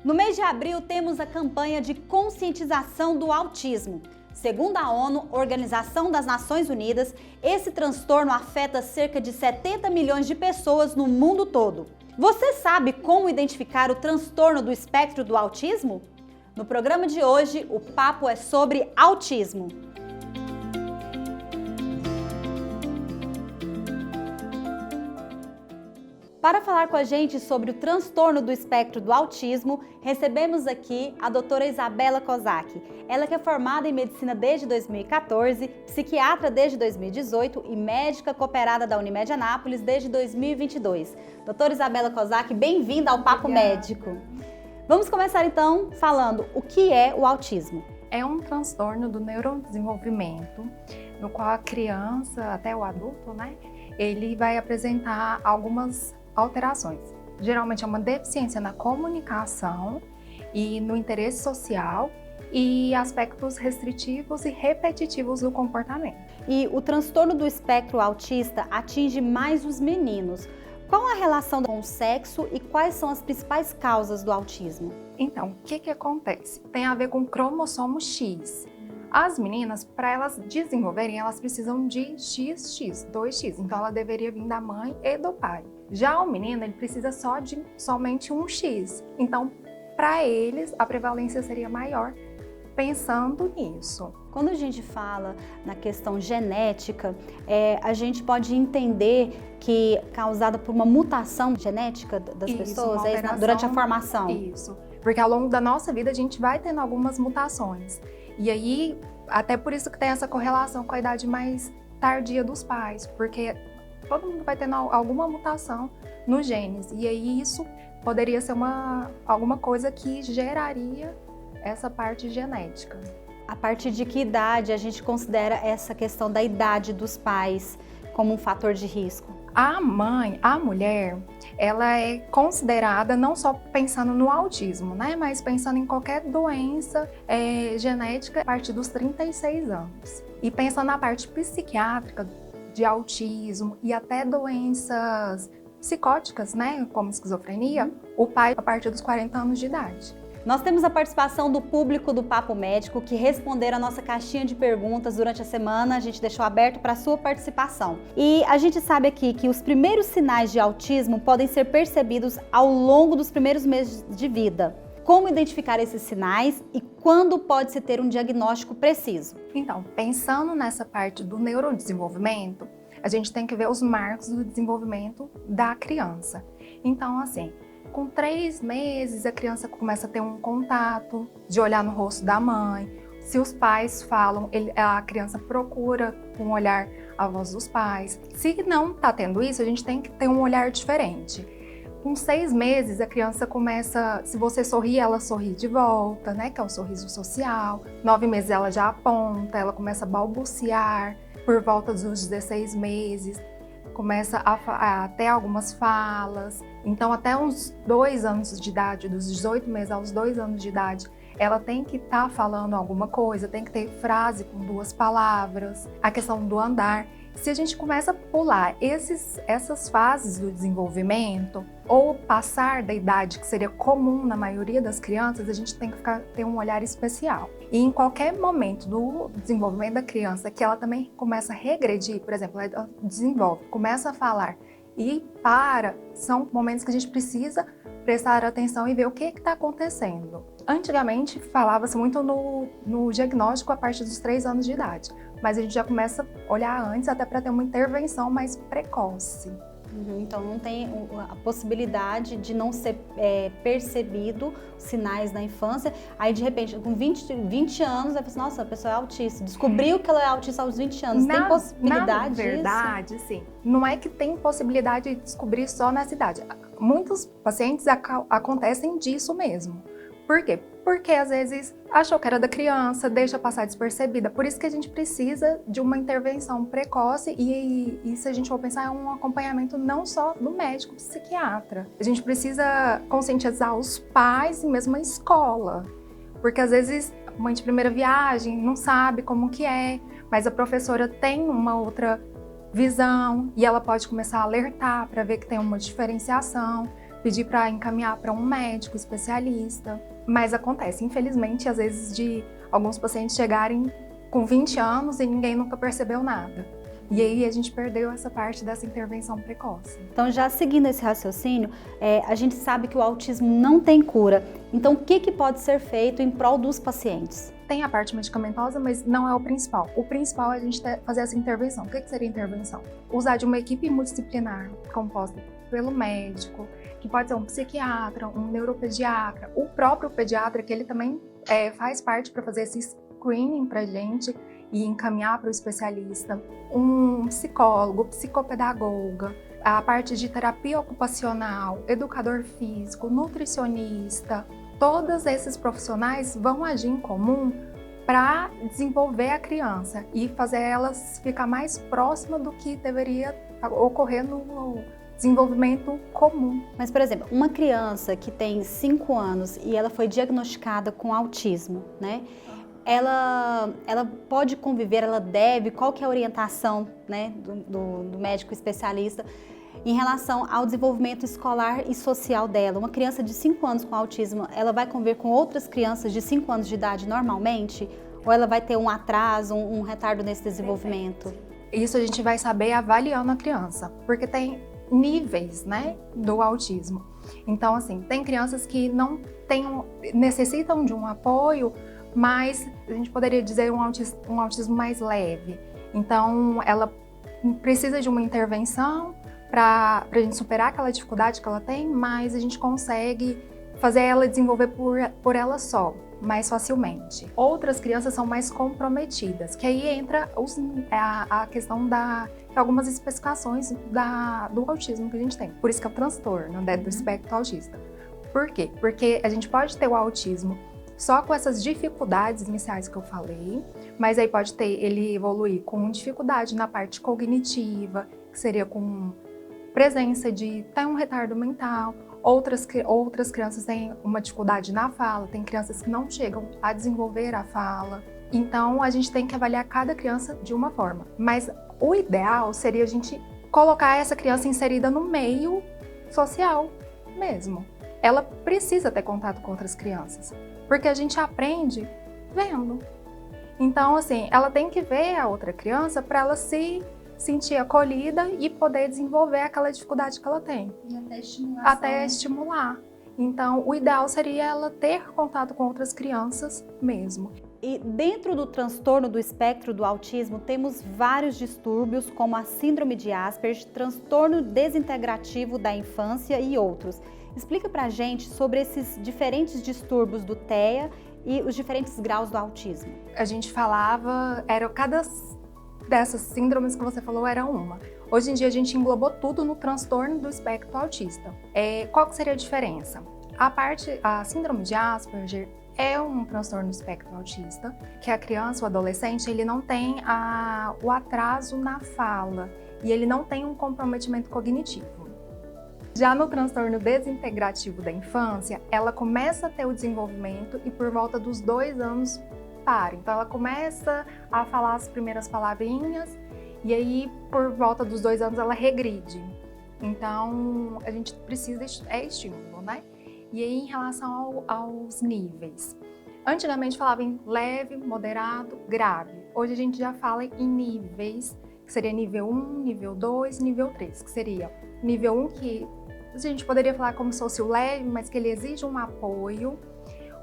No mês de abril, temos a campanha de conscientização do autismo. Segundo a ONU, Organização das Nações Unidas, esse transtorno afeta cerca de 70 milhões de pessoas no mundo todo. Você sabe como identificar o transtorno do espectro do autismo? No programa de hoje, o papo é sobre autismo. Para falar com a gente sobre o transtorno do espectro do autismo, recebemos aqui a doutora Isabela Kozak. Ela que é formada em medicina desde 2014, psiquiatra desde 2018 e médica cooperada da Unimed Anápolis desde 2022. Doutora Isabela Kozak, bem-vinda ao Papo Médico. Vamos começar então falando o que é o autismo. É um transtorno do neurodesenvolvimento, no qual a criança, até o adulto, ele vai apresentar algumas alterações. Geralmente é uma deficiência na comunicação e no interesse social e aspectos restritivos e repetitivos do comportamento. E o transtorno do espectro autista atinge mais os meninos. Qual a relação com o sexo e quais são as principais causas do autismo? Então, o que acontece? Tem a ver com o cromossomo X. As meninas, para elas desenvolverem, elas precisam de XX, 2X. Então, ela deveria vir da mãe e do pai. Já o menino, ele precisa somente um X. Então, para eles, a prevalência seria maior pensando nisso. Quando a gente fala na questão genética, a gente pode entender que é causada por uma mutação genética das pessoas durante a formação. Isso, porque ao longo da nossa vida a gente vai tendo algumas mutações. E aí, até por isso que tem essa correlação com a idade mais tardia dos pais, porque todo mundo vai tendo alguma mutação nos genes. E aí isso poderia ser alguma coisa que geraria essa parte genética. A partir de que idade a gente considera essa questão da idade dos pais como um fator de risco? A mulher, ela é considerada não só pensando no autismo, mas pensando em qualquer doença genética a partir dos 36 anos. E pensando na parte psiquiátrica de autismo e até doenças psicóticas, como esquizofrenia, o pai a partir dos 40 anos de idade. Nós temos a participação do público do Papo Médico que responderam a nossa caixinha de perguntas durante a semana. A gente deixou aberto para a sua participação. E a gente sabe aqui que os primeiros sinais de autismo podem ser percebidos ao longo dos primeiros meses de vida. Como identificar esses sinais e quando pode-se ter um diagnóstico preciso? Então, pensando nessa parte do neurodesenvolvimento, a gente tem que ver os marcos do desenvolvimento da criança. Então, assim, com 3 meses, a criança começa a ter um contato de olhar no rosto da mãe. Se os pais falam, a criança procura com o olhar a voz dos pais. Se não está tendo isso, a gente tem que ter um olhar diferente. Com 6 meses, a criança começa, se você sorrir, ela sorri de volta, que é o sorriso social. 9 meses ela já aponta, ela começa a balbuciar por volta dos 16 meses. Começa a ter algumas falas. Então, até uns 2 anos de idade, dos 18 meses aos 2 anos de idade, ela tem que estar falando alguma coisa, tem que ter frase com 2 palavras, a questão do andar. Se a gente começa a pular essas fases do desenvolvimento ou passar da idade que seria comum na maioria das crianças, a gente tem que ter um olhar especial. E em qualquer momento do desenvolvimento da criança que ela também começa a regredir, por exemplo, ela desenvolve, começa a falar e são momentos que a gente precisa prestar atenção e ver o que está acontecendo. Antigamente falava-se muito no diagnóstico a partir dos 3 anos de idade, mas a gente já começa a olhar antes até para ter uma intervenção mais precoce. Então não tem a possibilidade de não ser percebido sinais na infância, aí de repente com 20 anos vai pensar, nossa, a pessoa é autista, descobriu que ela é autista aos 20 anos, tem possibilidade disso? Na verdade, sim, não é que tem possibilidade de descobrir só nessa idade, muitos pacientes acontecem disso mesmo. Por quê? Porque às vezes achou que era da criança, deixa passar despercebida. Por isso que a gente precisa de uma intervenção precoce e se a gente for pensar, é um acompanhamento não só do médico, do psiquiatra. A gente precisa conscientizar os pais e mesmo a escola. Porque às vezes mãe de primeira viagem não sabe como que é, mas a professora tem uma outra visão e ela pode começar a alertar para ver que tem uma diferenciação. pedir para encaminhar para um médico especialista. Mas acontece, infelizmente, às vezes de alguns pacientes chegarem com 20 anos e ninguém nunca percebeu nada. E aí a gente perdeu essa parte dessa intervenção precoce. Então, já seguindo esse raciocínio, a gente sabe que o autismo não tem cura. Então, o que pode ser feito em prol dos pacientes? Tem a parte medicamentosa, mas não é o principal. O principal é a gente fazer essa intervenção. O que seria intervenção? Usar de uma equipe multidisciplinar, composta pelo médico, que pode ser um psiquiatra, um neuropediatra, o próprio pediatra, que ele também faz parte para fazer esse screening para a gente e encaminhar para o especialista, um psicólogo, psicopedagoga, a parte de terapia ocupacional, educador físico, nutricionista. Todos esses profissionais vão agir em comum para desenvolver a criança e fazer ela ficar mais próxima do que deveria ocorrer no desenvolvimento comum. Mas, por exemplo, uma criança que tem 5 anos e ela foi diagnosticada com autismo, né? Ela pode conviver, ela deve, qual que é a orientação, né, do médico especialista em relação ao desenvolvimento escolar e social dela? Uma criança de 5 anos com autismo, ela vai conviver com outras crianças de 5 anos de idade normalmente? Ou ela vai ter um atraso, um retardo nesse desenvolvimento? Isso a gente vai saber avaliando a criança, porque tem níveis, né, do autismo. Então, assim, tem crianças que necessitam de um apoio, mas a gente poderia dizer um autismo mais leve. Então, ela precisa de uma intervenção para a gente superar aquela dificuldade que ela tem, mas a gente consegue fazer ela desenvolver por ela só, mais facilmente. Outras crianças são mais comprometidas, que aí entra a questão de algumas especificações do autismo que a gente tem. Por isso que é o transtorno, né, do espectro autista. Por quê? Porque a gente pode ter o autismo só com essas dificuldades iniciais que eu falei, mas aí pode ele evoluir com dificuldade na parte cognitiva, que seria com presença de ter um retardo mental. Outras crianças têm uma dificuldade na fala, tem crianças que não chegam a desenvolver a fala. Então, a gente tem que avaliar cada criança de uma forma. Mas o ideal seria a gente colocar essa criança inserida no meio social mesmo. Ela precisa ter contato com outras crianças, porque a gente aprende vendo. Então, assim, ela tem que ver a outra criança para ela se sentir acolhida e poder desenvolver aquela dificuldade que ela tem. E até estimular. Então, o ideal seria ela ter contato com outras crianças mesmo. E dentro do transtorno do espectro do autismo, temos vários distúrbios, como a síndrome de Asperger, transtorno desintegrativo da infância e outros. Explica pra gente sobre esses diferentes distúrbios do TEA e os diferentes graus do autismo. A gente falava, cada dessas síndromes que você falou era uma. Hoje em dia a gente englobou tudo no transtorno do espectro autista. Qual que seria a diferença? A síndrome de Asperger é um transtorno do espectro autista, que a criança, o adolescente, ele não tem o atraso na fala e ele não tem um comprometimento cognitivo. Já no transtorno desintegrativo da infância, ela começa a ter o desenvolvimento e por volta dos 2 anos para. Então ela começa a falar as primeiras palavrinhas e aí por volta dos 2 anos ela regride. Então a gente precisa estímulo, né? E aí em relação aos níveis. Antigamente falava em leve, moderado, grave. Hoje a gente já fala em níveis, que seria nível 1, nível 2, nível 3, que seria nível 1 que a gente poderia falar como se fosse o leve, mas que ele exige um apoio.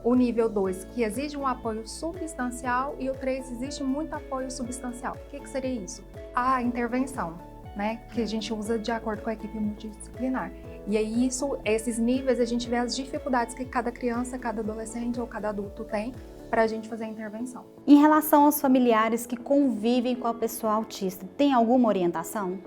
O nível 2, que exige um apoio substancial, e o 3 exige muito apoio substancial. O que seria isso? A intervenção, né, que a gente usa de acordo com a equipe multidisciplinar. E aí esses níveis a gente vê as dificuldades que cada criança, cada adolescente ou cada adulto tem para a gente fazer a intervenção. Em relação aos familiares que convivem com a pessoa autista, tem alguma orientação?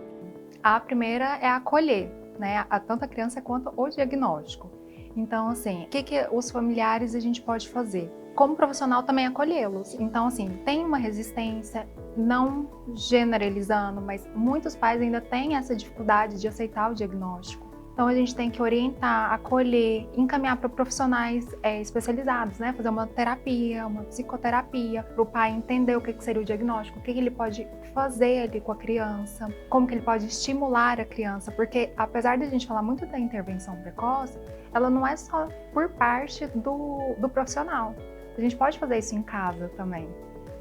A primeira é acolher, né, tanto a criança quanto o diagnóstico. Então, assim, o que os familiares a gente pode fazer? Como profissional também acolhê-los. Então, assim, tem uma resistência, não generalizando, mas muitos pais ainda têm essa dificuldade de aceitar o diagnóstico. Então a gente tem que orientar, acolher, encaminhar para profissionais especializados, né? Fazer uma terapia, uma psicoterapia, para o pai entender o que seria o diagnóstico, o que ele pode fazer ali com a criança, como que ele pode estimular a criança, porque apesar de a gente falar muito da intervenção precoce, ela não é só por parte do profissional. A gente pode fazer isso em casa também,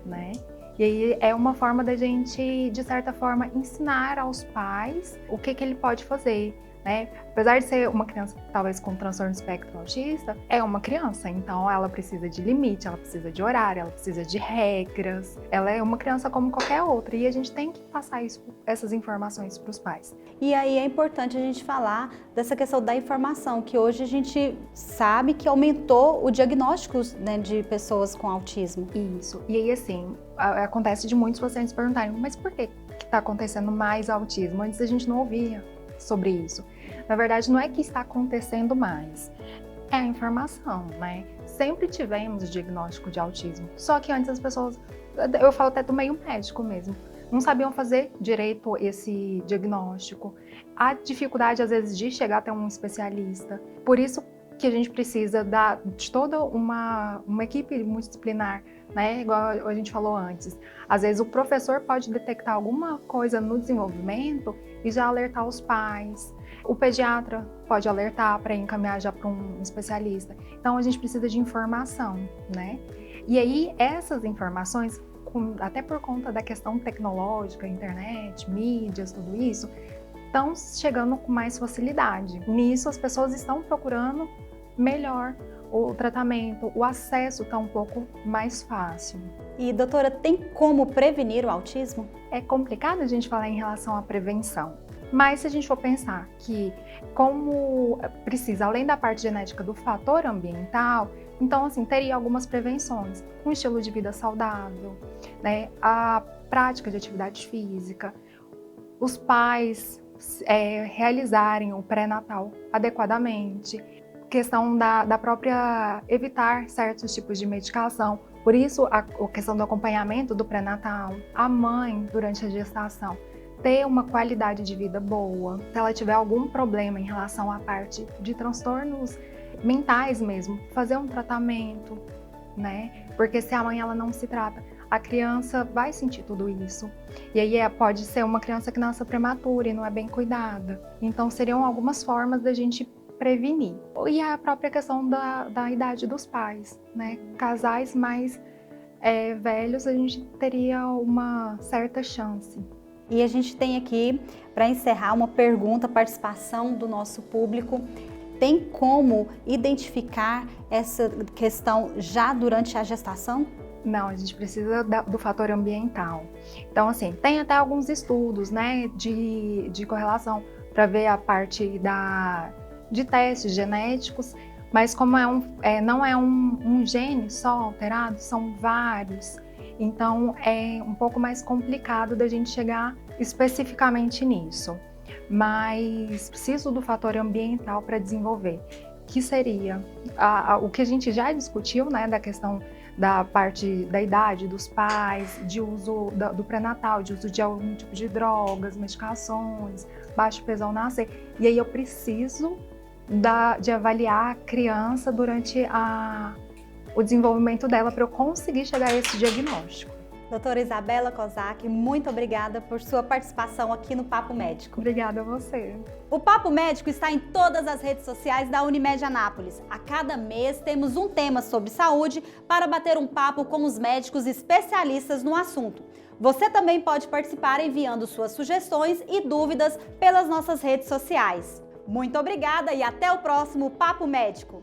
né? E aí é uma forma da gente, de certa forma, ensinar aos pais o que ele pode fazer, né? Apesar de ser uma criança talvez com transtorno do espectro autista, é uma criança, então ela precisa de limite, ela precisa de horário, ela precisa de regras, ela é uma criança como qualquer outra e a gente tem que passar essas informações para os pais. E aí é importante a gente falar dessa questão da informação, que hoje a gente sabe que aumentou o diagnóstico, né, de pessoas com autismo. Isso, e aí assim, acontece de muitos pacientes perguntarem, mas por que está acontecendo mais autismo? Antes a gente não ouvia sobre isso. Na verdade, não é que está acontecendo mais, é a informação, né? Sempre tivemos o diagnóstico de autismo, só que antes as pessoas, eu falo até do meio médico mesmo, não sabiam fazer direito esse diagnóstico. A dificuldade, às vezes, de chegar até um especialista. Por isso que a gente precisa de toda uma equipe multidisciplinar, né? Igual a gente falou antes. Às vezes o professor pode detectar alguma coisa no desenvolvimento e já alertar os pais. O pediatra pode alertar para encaminhar já para um especialista. Então a gente precisa de informação, né? E aí essas informações, até por conta da questão tecnológica, internet, mídias, tudo isso, estão chegando com mais facilidade. Nisso as pessoas estão procurando melhor o tratamento, o acesso está um pouco mais fácil. E doutora, tem como prevenir o autismo? É complicado a gente falar em relação à prevenção, mas se a gente for pensar que como precisa, além da parte genética do fator ambiental, então assim, teria algumas prevenções, um estilo de vida saudável, né? A prática de atividade física, os pais realizarem o pré-natal adequadamente, questão da própria evitar certos tipos de medicação. Por isso, a questão do acompanhamento do pré-natal, a mãe durante a gestação, ter uma qualidade de vida boa. Se ela tiver algum problema em relação à parte de transtornos mentais mesmo, fazer um tratamento, né? Porque se a mãe ela não se trata, a criança vai sentir tudo isso. E aí pode ser uma criança que nasce prematura e não é bem cuidada. Então seriam algumas formas da gente prevenir. E a própria questão da idade dos pais, né? Casais mais velhos, a gente teria uma certa chance. E a gente tem aqui, para encerrar, uma pergunta, participação do nosso público. Tem como identificar essa questão já durante a gestação? Não, a gente precisa do fator ambiental. Então, assim, tem até alguns estudos, né, de correlação para ver a parte de testes genéticos, mas como não é um gene só alterado, são vários, então é um pouco mais complicado da gente chegar especificamente nisso. Mas preciso do fator ambiental para desenvolver, que seria o que a gente já discutiu, né, da questão da parte da idade dos pais, de uso do pré-natal, de uso de algum tipo de drogas, medicações, baixo peso ao nascer. E aí eu preciso de avaliar a criança durante o desenvolvimento dela para eu conseguir chegar a esse diagnóstico. Doutora Isabela Kozak, muito obrigada por sua participação aqui no Papo Médico. Obrigada a você. O Papo Médico está em todas as redes sociais da Unimed Anápolis. A cada mês temos um tema sobre saúde para bater um papo com os médicos especialistas no assunto. Você também pode participar enviando suas sugestões e dúvidas pelas nossas redes sociais. Muito obrigada e até o próximo Papo Médico.